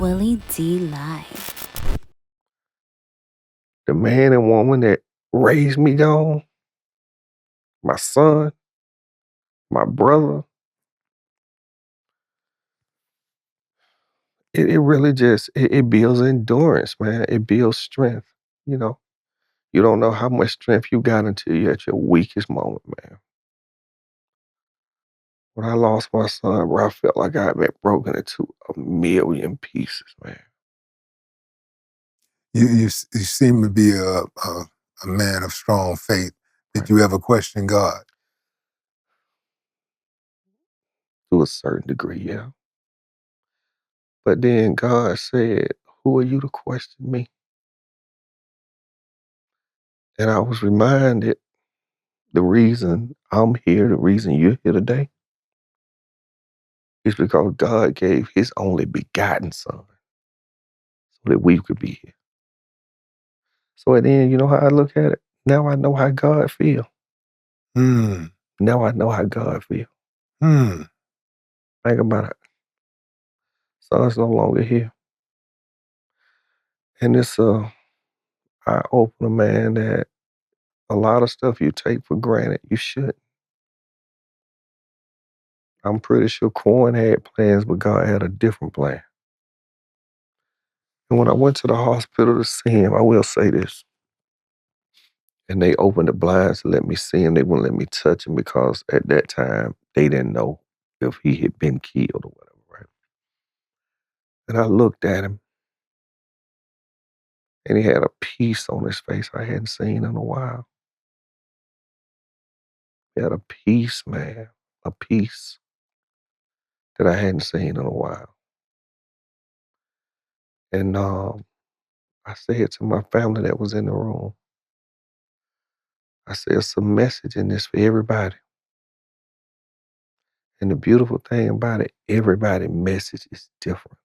Willie D Live. The man and woman that raised me gone, my son, my brother, it really just, it builds endurance, man. It builds strength, you know. You don't know how much strength you got until you're at your weakest moment, man. When I lost my son, bro, I felt like I had been broken into a million pieces, man. You seem to be a man of strong faith. Did Right. you ever question God? To a certain degree, yeah. But then God said, "Who are you to question me?" And I was reminded the reason I'm here, the reason you're here today, is because God gave his only begotten son so that we could be here. So at the end, you know how I look at it? Now I know how God feel. Hmm. Now I know how God feel. Hmm. Think about it. Son's no longer here. And it's eye-opener, man, that a lot of stuff you take for granted, you shouldn't. I'm pretty sure Quan had plans, but God had a different plan. And when I went to the hospital to see him, I will say this. And they opened the blinds to let me see him. They wouldn't let me touch him because at that time, they didn't know if he had been killed or whatever, right? And I looked at him, and he had a peace on his face I hadn't seen in a while. He had a peace, man, a peace that I hadn't seen in a while. And I said to my family that was in the room, I said, it's a message in this for everybody. And the beautiful thing about it, everybody's message is different.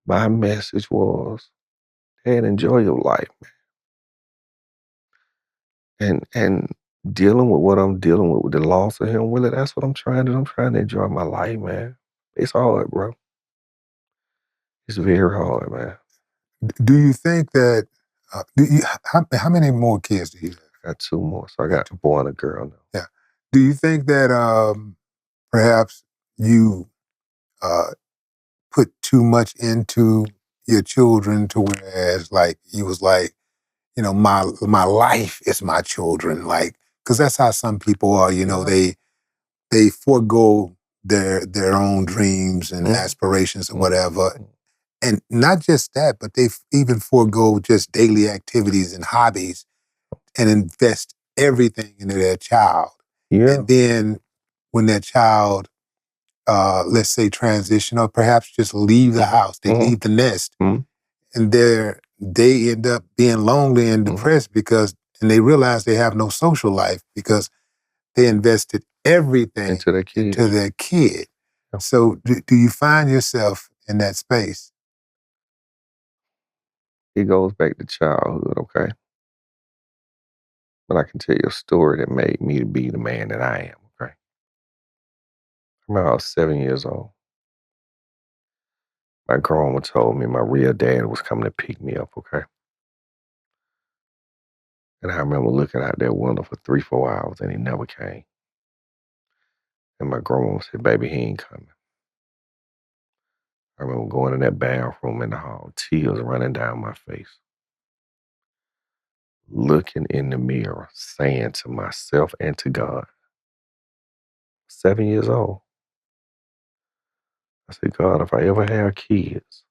My message was, Dad, enjoy your life, man. And dealing with what I'm dealing with the loss of him, Willie, that's what I'm trying to do. I'm trying to enjoy my life, man. It's hard, bro. It's very hard, man. Do you think that? How many more kids do you have? I got two more, so I got a boy and a girl now. Yeah. Do you think that perhaps you put too much into your children to whereas like you was like, my life is my children, like, because that's how some people are. They forego their own dreams and aspirations and whatever. And not just that, but they even forego just daily activities and hobbies and invest everything into their child. Yeah. And then when that child, let's say, transition or perhaps just leave the house, they leave the nest, and they end up being lonely and depressed and they realize they have no social life because they invested everything Into their kid. Yeah. So do you find yourself in that space? It goes back to childhood, okay? But I can tell you a story that made me to be the man that I am, okay? I remember I was 7 years old. My grandma told me my real dad was coming to pick me up, okay? And I remember looking out that window for 3, 4 hours and he never came. And my grandma said, baby, he ain't coming. I remember going in that bathroom in the hall, tears running down my face. Looking in the mirror, saying to myself and to God, 7 years old. I said, God, if I ever have kids,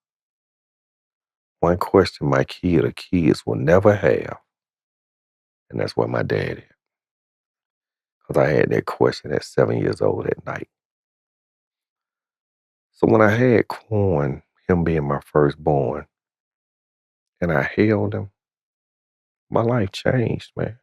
one question my kid or kids will never have, and that's what my dad is. Because I had that question at 7 years old at night. So when I had Quan, him being my firstborn, and I held him, my life changed, man.